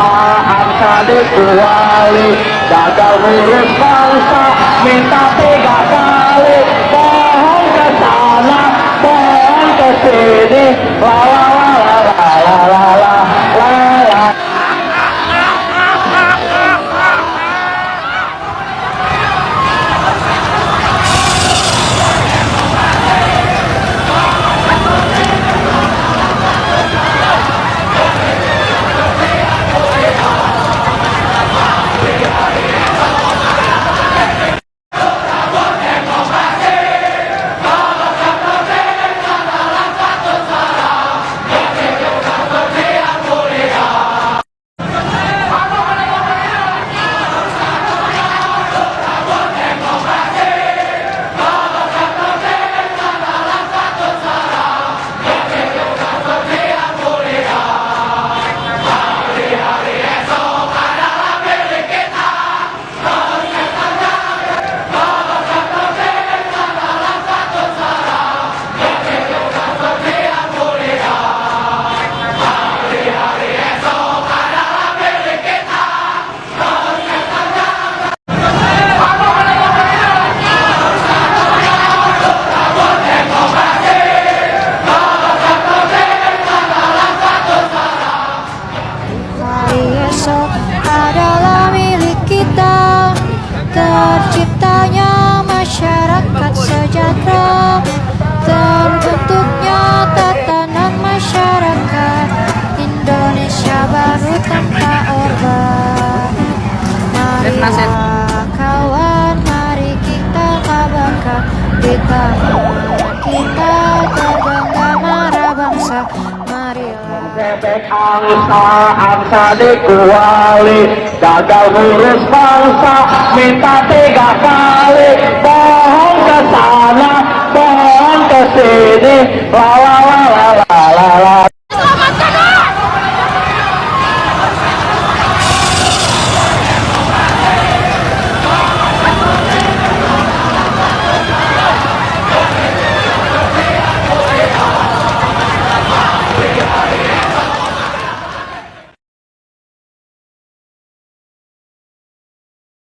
Angsa dikecuali, gagal ngurus bangsa, minta 3 kali, pohon ke sana, pohon ke sini, la la la la la la la la la. Adalah milik kita, terciptanya masyarakat sejahtera, terbentuknya tatanan masyarakat Indonesia baru tanpa orba. Marilah kawan, mari kita kabarkan di tangan kita tergenggam marah bangsa. Marilah Bebek angsa dikecuali, gagal ngurus bangsa, minta 3 kali, pohon ke sana, pohon ke sini, la la la la la.